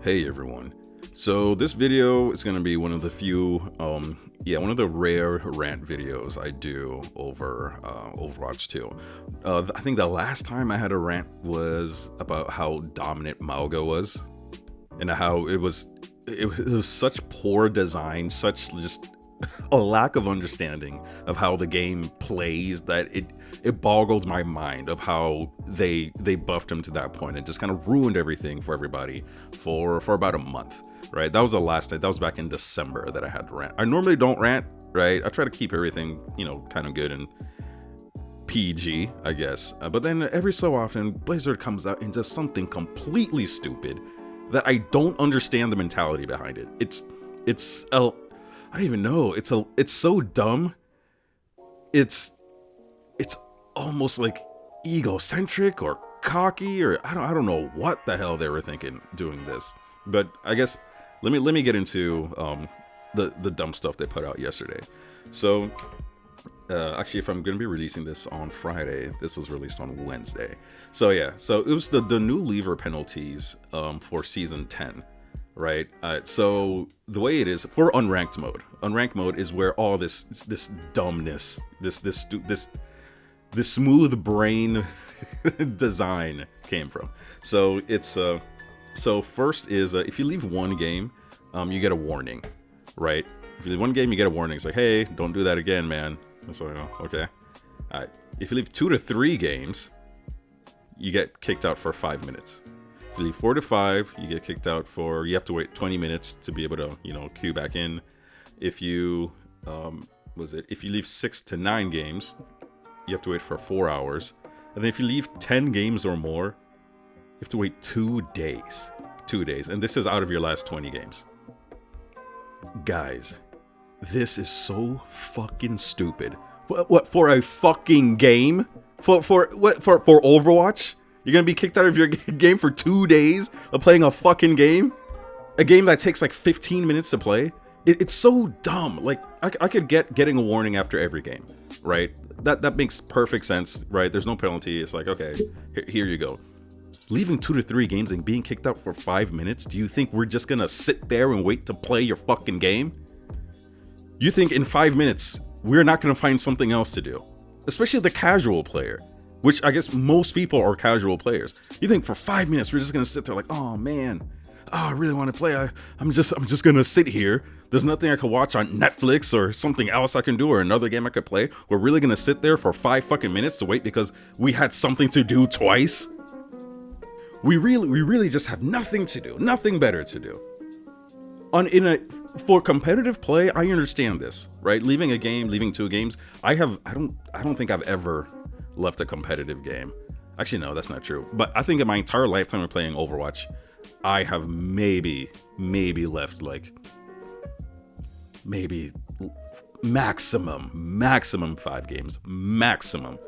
Hey everyone. So this video is going to be one of the few, one of the rare rant videos I do over Overwatch 2. I think the last time I had a rant was about how dominant Mauga was, and how it was such poor design, such just a lack of understanding of how the game plays that it boggled my mind of how they buffed him to that point and just kind of ruined everything for everybody for about a month, right? That was the last night. That was back in December that I had to rant. I normally don't rant, right? I try to keep everything, kind of good and PG, I guess. But then every so often, Blizzard comes out and does something completely stupid that I don't understand the mentality behind it. I don't even know. It's so dumb. It's almost like egocentric or cocky, or I don't know what the hell they were thinking doing this. But I guess let me get into the dumb stuff they put out yesterday. So actually, if I'm going to be releasing this on Friday, this was released on Wednesday. So yeah, so it was the new lever penalties for season 10. Right. So the way it is for unranked mode is where all this dumbness, this smooth brain design came from. So it's so first is if you leave one game, you get a warning, right? If you leave one game, you get a warning. It's like, hey, don't do that again, man. So okay. If you leave 2 to 3 games, you get kicked out for 5 minutes. If you leave 4 to 5, you get kicked out for, you have to wait 20 minutes to be able to, queue back in. If you, if you leave 6 to 9 games, you have to wait for 4 hours. And then if you leave 10 games or more, you have to wait 2 days. 2 days. And this is out of your last 20 games. Guys, this is so fucking stupid. What for a fucking game? For Overwatch? You're gonna be kicked out of your game for 2 days of playing a fucking game? A game that takes like 15 minutes to play? It's so dumb. Like, I could getting a warning after every game, right? That makes perfect sense, right? There's no penalty. It's like, okay, here you go. Leaving 2 to 3 games and being kicked out for 5 minutes? Do you think we're just gonna sit there and wait to play your fucking game? You think in 5 minutes, we're not gonna find something else to do? Especially the casual player. Which I guess most people are casual players. You think for 5 minutes we're just gonna sit there like, oh man, I really want to play. I'm just gonna sit here. There's nothing I could watch on Netflix or something else I can do or another game I could play. We're really gonna sit there for 5 fucking minutes to wait because we had something to do twice. We really just have nothing to do, nothing better to do. For competitive play, I understand this, right? Leaving a game, leaving 2 games. I don't think I've ever left a competitive game. Actually, no, that's not true. But I think in my entire lifetime of playing Overwatch, I have maybe left like maximum 5 games, maximum,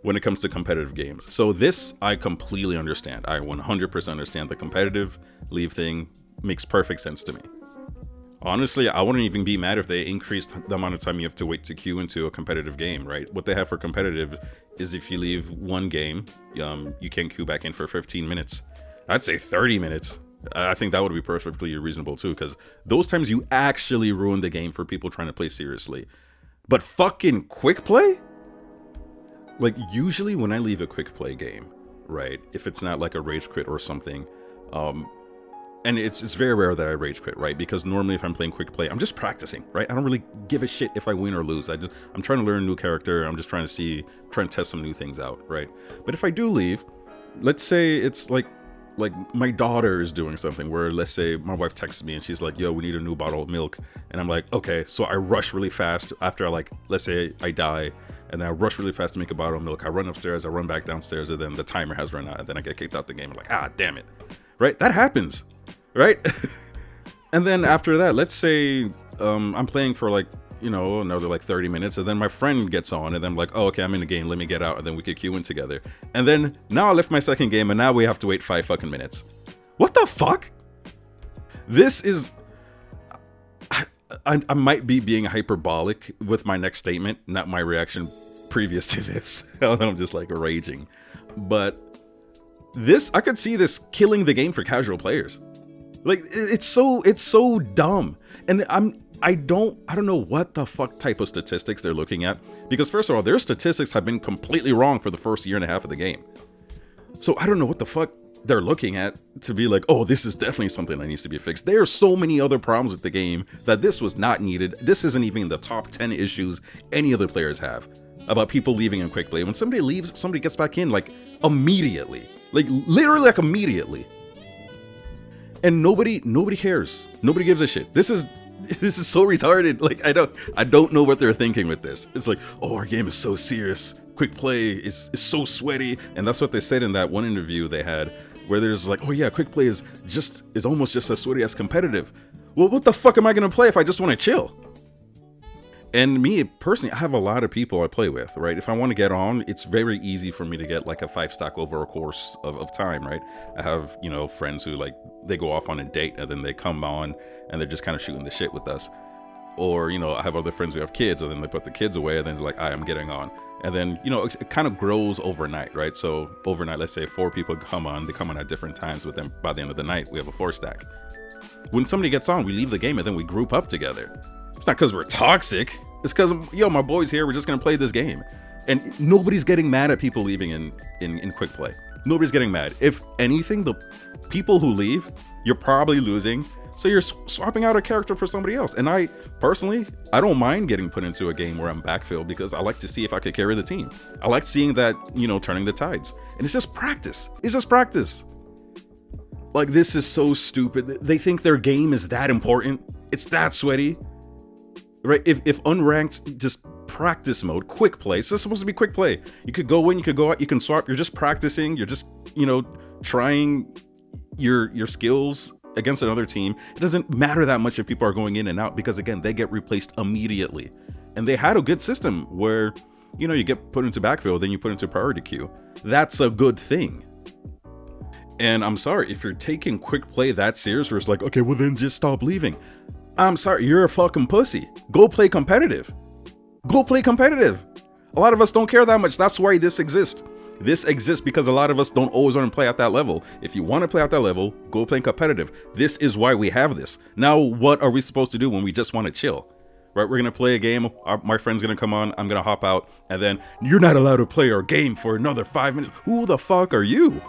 when it comes to competitive games. So this I completely understand. I 100% understand the competitive leave thing. Makes perfect sense to me. Honestly, I wouldn't even be mad if they increased the amount of time you have to wait to queue into a competitive game, right? What they have for competitive is if you leave one game, you can queue back in for 15 minutes. I'd say 30 minutes. I think that would be perfectly reasonable too, because those times you actually ruin the game for people trying to play seriously. But fucking quick play? Like, usually when I leave a quick play game, right, if it's not like a rage quit or something, and it's very rare that I rage quit, right? Because normally if I'm playing quick play, I'm just practicing, right? I don't really give a shit if I win or lose. I'm trying to learn a new character. I'm just trying to test some new things out, right? But if I do leave, let's say it's like my daughter is doing something where, let's say my wife texts me and she's like, yo, we need a new bottle of milk. And I'm like, okay. So I rush really fast after let's say I die, and then I rush really fast to make a bottle of milk. I run upstairs, I run back downstairs, and then the timer has run out, and then I get kicked out the game. I'm like, damn it, right? That happens. Right? And then after that, let's say I'm playing for another 30 minutes, and then my friend gets on, and then I'm like, oh, okay, I'm in the game, let me get out, and then we could queue in together. And then now I left my second game, and now we have to wait 5 fucking minutes. What the fuck? This is... I might be being hyperbolic with my next statement, not my reaction previous to this. I'm just like raging. But This, I could see this killing the game for casual players. Like, it's so dumb. And I don't know what the fuck type of statistics they're looking at, because first of all, their statistics have been completely wrong for the first year and a half of the game. So I don't know what the fuck they're looking at to be like, oh, this is definitely something that needs to be fixed. There are so many other problems with the game that this was not needed. This isn't even in the top 10 issues any other players have about people leaving in quick play. When somebody leaves, somebody gets back in like immediately, like literally like immediately. And nobody cares. Nobody gives a shit. This is so retarded. Like, I don't know what they're thinking with this. It's like, oh, our game is so serious. Quick play is so sweaty. And that's what they said in that one interview they had, where there's like, oh yeah, quick play is almost just as sweaty as competitive. Well, what the fuck am I gonna play if I just want to chill? And me personally, I have a lot of people I play with, right? If I want to get on, it's very easy for me to get like a 5-stack over a course of time, right? I have, you know, friends who like, they go off on a date and then they come on and they're just kind of shooting the shit with us. Or, you know, I have other friends who have kids and then they put the kids away and then they're like, I'm getting on. And then, you know, it kind of grows overnight, right? So overnight, let's say 4 people come on, they come on at different times, but then by the end of the night, we have a 4-stack. When somebody gets on, we leave the game and then we group up together. It's not because we're toxic. It's because, yo, my boy's here. We're just going to play this game. And nobody's getting mad at people leaving in quick play. Nobody's getting mad. If anything, the people who leave, you're probably losing. So you're swapping out a character for somebody else. And I, personally, I don't mind getting put into a game where I'm backfilled because I like to see if I could carry the team. I like seeing that, you know, turning the tides. And it's just practice. It's just practice. Like, this is so stupid. They think their game is that important. It's that sweaty. Right? If unranked, just practice mode, quick play. It's just supposed to be quick play. You could go in, you could go out, you can swap. You're just practicing. You're just, you know, trying your skills against another team. It doesn't matter that much if people are going in and out because, again, they get replaced immediately. And they had a good system where, you know, you get put into backfill, then you put into priority queue. That's a good thing. And I'm sorry, if you're taking quick play that serious, where it's like, okay, well then just stop leaving. I'm sorry, you're a fucking pussy. Go play competitive. Go play competitive. A lot of us don't care that much. That's why this exists. This exists because a lot of us don't always want to play at that level. If you want to play at that level, go play competitive. This is why we have this. Now, what are we supposed to do when we just want to chill? Right? We're going to play a game. My friend's going to come on. I'm going to hop out. And then you're not allowed to play our game for another 5 minutes. Who the fuck are you?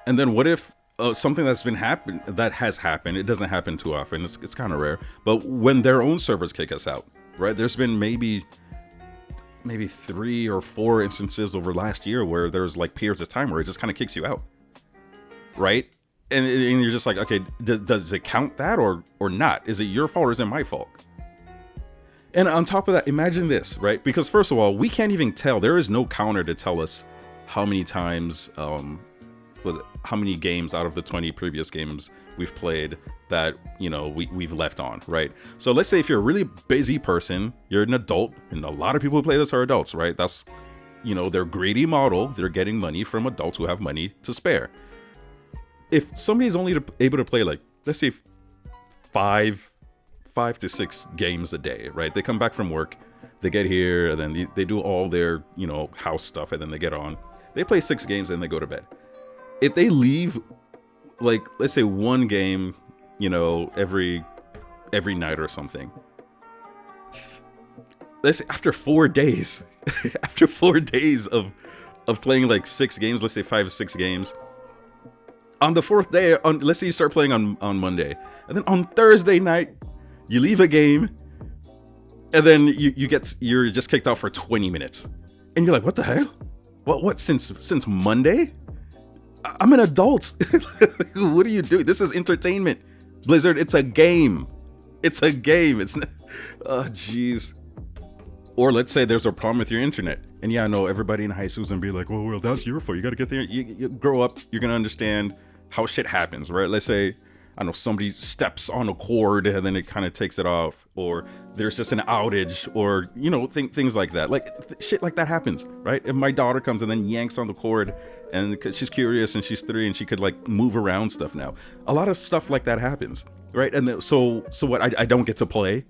And then what if something that has happened, it doesn't happen too often, it's kind of rare, but when their own servers kick us out, right? There's been maybe 3 or 4 instances over last year where there's like periods of time where it just kind of kicks you out, right? And you're just like, okay, does it count that or not? Is it your fault or is it my fault? And on top of that, imagine this, right? Because first of all, we can't even tell. There is no counter to tell us how many times, how many games out of the 20 previous games we've played that, you know, we've left on, right? So let's say if you're a really busy person, you're an adult, and a lot of people who play this are adults, right? That's, you know, their greedy model. They're getting money from adults who have money to spare. If somebody's only able to play, like, let's say 5 to 6 games a day, right? They come back from work, they get here, and then they do all their, you know, house stuff, and then they get on. They play 6 games and they go to bed. If they leave, like, let's say 1 game, you know, every night or something, let's say after 4 days, after 4 days of playing like 6 games, let's say 5 or 6 games, on the 4th day, let's say you start playing on Monday, and then on Thursday night, you leave a game, and then you're just kicked out for 20 minutes, and you're like, what the hell? What since Monday? I'm an adult. What are you doing? This is entertainment. Blizzard, it's a game. It's a game. It's not, oh, jeez. Or let's say there's a problem with your internet. And yeah, I know everybody in high school's gonna be like, well, that's your fault. You gotta get there. You grow up, you're gonna understand how shit happens, right? Let's say, I know somebody steps on a cord and then it kind of takes it off, or there's just an outage, or, you know, things like that. Like shit like that happens, right? If my daughter comes and then yanks on the cord and she's curious and she's 3 and she could like move around stuff now. A lot of stuff like that happens, right? And so what, I don't get to play.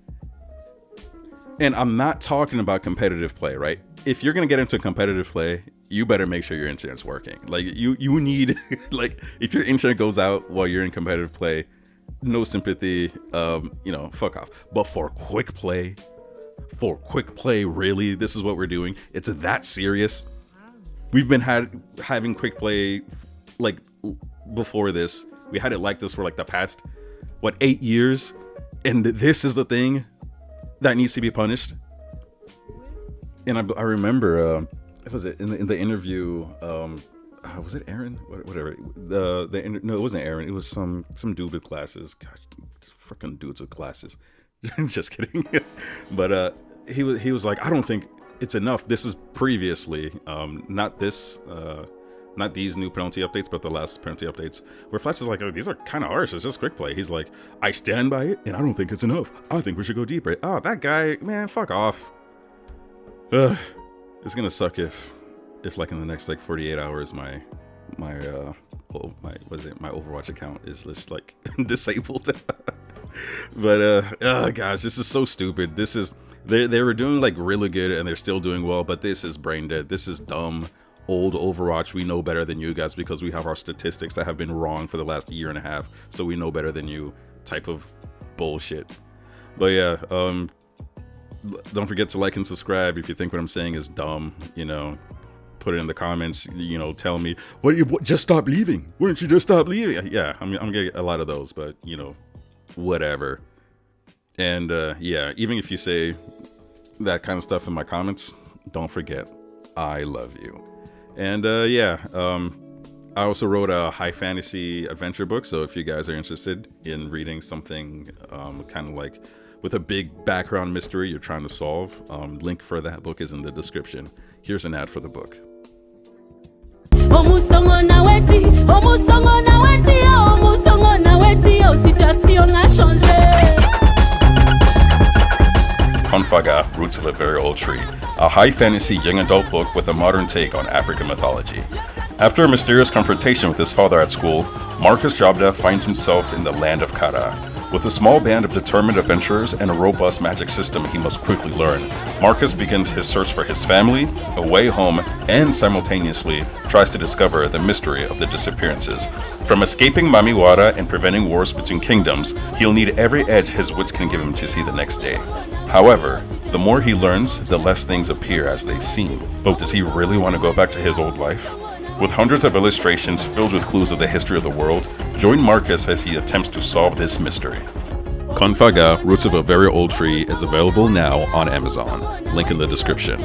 And I'm not talking about competitive play, right? If you're going to get into competitive play, you better make sure your internet's working. Like you need like if your internet goes out while you're in competitive play, no sympathy. Fuck off. But for quick play, really, this is what we're doing. It's that serious. We've been having quick play like before this. We had it like this for like the past 8 years, and this is the thing that needs to be punished. And I remember, was it in the interview? Was it Aaron? Whatever. No, it wasn't Aaron. It was some dude with glasses. God, freaking dudes with glasses. Just kidding. But he was like, I don't think it's enough. This is previously, not these new penalty updates, but the last penalty updates, where Flash is like, oh, these are kind of harsh. It's just quick play. He's like, I stand by it, and I don't think it's enough. I think we should go deeper. Oh, that guy, man, fuck off. It's gonna suck if like in the next like 48 hours my Overwatch account is just like disabled. But gosh, this is so stupid. This is they were doing like really good, and they're still doing well, but this is brain dead. This is dumb. Old Overwatch, we know better than you guys because we have our statistics that have been wrong for the last year and a half, so we know better than you type of bullshit. But yeah, don't forget to like and subscribe if you think what I'm saying is dumb. Put it in the comments. Tell me what just stop leaving. Why don't you just stop leaving? Yeah, I'm getting a lot of those, but whatever. And yeah, even if you say that kind of stuff in my comments, don't forget I love you. And I also wrote a high fantasy adventure book, so if you guys are interested in reading something kind of like with a big background mystery you're trying to solve, link for that book is in the description. Here's an ad for the book. Confaga, Roots of a Very Old Tree, a high fantasy young adult book with a modern take on African mythology. After a mysterious confrontation with his father at school, Marcus Jobda finds himself in the land of Kara. With a small band of determined adventurers and a robust magic system he must quickly learn, Marcus begins his search for his family, a way home, and simultaneously tries to discover the mystery of the disappearances. From escaping Mamiwara and preventing wars between kingdoms, he'll need every edge his wits can give him to see the next day. However, the more he learns, the less things appear as they seem. But does he really want to go back to his old life? With hundreds of illustrations filled with clues of the history of the world, join Marcus as he attempts to solve this mystery. Confaga, Roots of a Very Old Tree is available now on Amazon. Link in the description.